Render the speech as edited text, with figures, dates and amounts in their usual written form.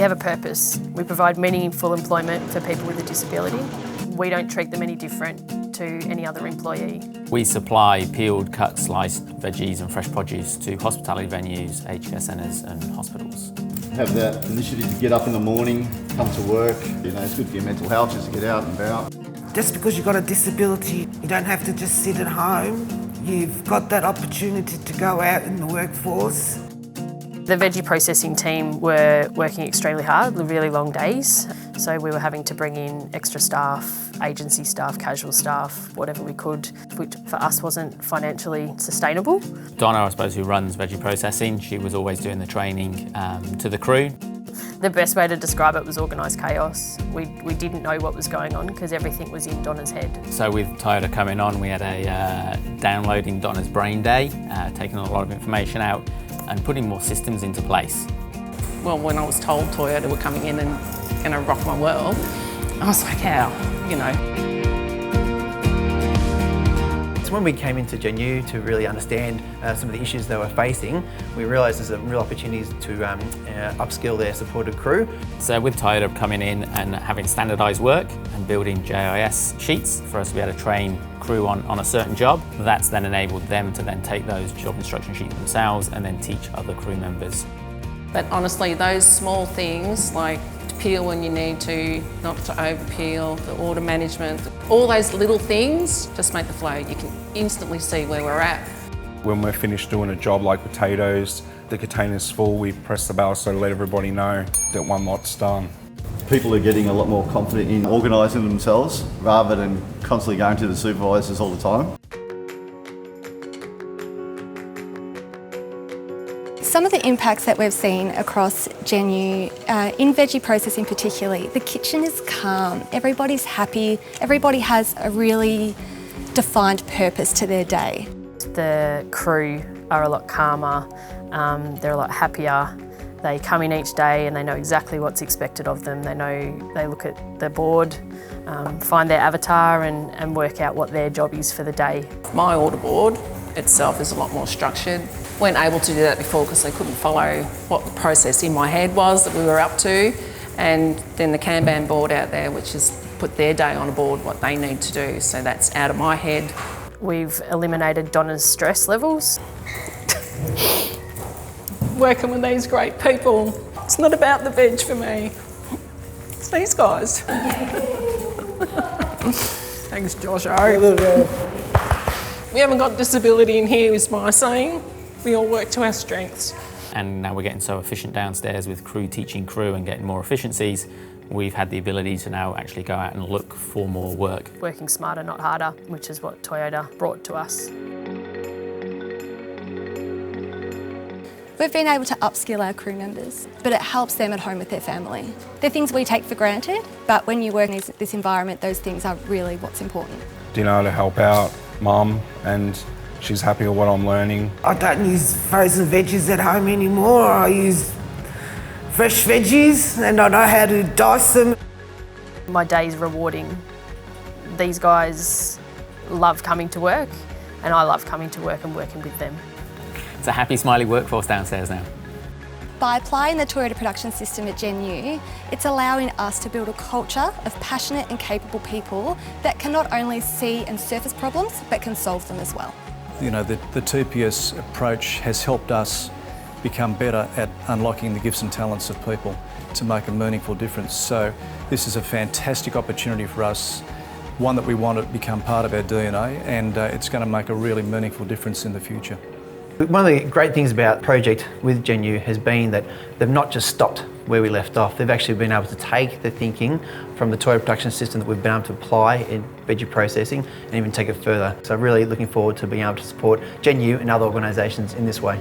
have a purpose. We provide meaningful employment for people with a disability. We don't treat them any different to any other employee. We supply peeled, cut, sliced veggies and fresh produce to hospitality venues, aged care centres and hospitals. Have that initiative to get up in the morning, come to work. You know, it's good for your mental health just to get out and about. Just because you've got a disability, you don't have to just sit at home. You've got that opportunity to go out in the workforce. The veggie processing team were working extremely hard, really long days. So we were having to bring in extra staff, agency staff, casual staff, whatever we could, which for us wasn't financially sustainable. Donna, I suppose, who runs veggie processing, she was always doing the training to the crew. The best way to describe it was organised chaos. We didn't know what was going on because everything was in Donna's head. So with Toyota coming on, we had a downloading Donna's brain day, taking a lot of information out and putting more systems into place. Well, when I was told Toyota were coming in and going to rock my world, I was like, how, you know. So when we came into genU to really understand some of the issues they were facing, we realised there's a real opportunity to upskill their supported crew. So with Toyota coming in and having standardised work and building JIS sheets for us to be able to train crew on a certain job, that's then enabled them to then take those job instruction sheets themselves and then teach other crew members. But honestly, those small things like to peel when you need to, not to over peel, the order management, all those little things just make the flow. You can instantly see where we're at. When we're finished doing a job like potatoes, the container's full, we press the bell so to let everybody know that one lot's done. People are getting a lot more confident in organising themselves rather than constantly going to the supervisors all the time. Some of the impacts that we've seen across genU, in veggie processing particularly, the kitchen is calm, everybody's happy, everybody has a really defined purpose to their day. The crew are a lot calmer, they're a lot happier. They come in each day and they know exactly what's expected of them. They look at the board, find their avatar and work out what their job is for the day. My order board itself is a lot more structured. Weren't able to do that before because they couldn't follow what the process in my head was that we were up to. And then the Kanban board out there, which has put their day on a board, what they need to do. So that's out of my head. We've eliminated Donna's stress levels. Working with these great people, it's not about the veg for me. It's these guys. Thanks, Josho. We haven't got disability in here, is my saying. We all work to our strengths. And now we're getting so efficient downstairs with crew teaching crew and getting more efficiencies, we've had the ability to now actually go out and look for more work. Working smarter, not harder, which is what Toyota brought to us. We've been able to upskill our crew members, but it helps them at home with their family. They're things we take for granted, but when you work in this environment, those things are really what's important. Dinner to help out Mum, and she's happy with what I'm learning. I don't use frozen veggies at home anymore. I use fresh veggies and I know how to dice them. My day's rewarding. These guys love coming to work and I love coming to work and working with them. It's a happy, smiley workforce downstairs now. By applying the Toyota production system at genU, it's allowing us to build a culture of passionate and capable people that can not only see and surface problems, but can solve them as well. You know, the TPS approach has helped us become better at unlocking the gifts and talents of people to make a meaningful difference. So this is a fantastic opportunity for us, one that we want to become part of our DNA, and it's going to make a really meaningful difference in the future. One of the great things about the project with genU has been that they've not just stopped where we left off, they've actually been able to take the thinking from the Toyota production system that we've been able to apply in veggie processing and even take it further. So really looking forward to being able to support genU and other organisations in this way.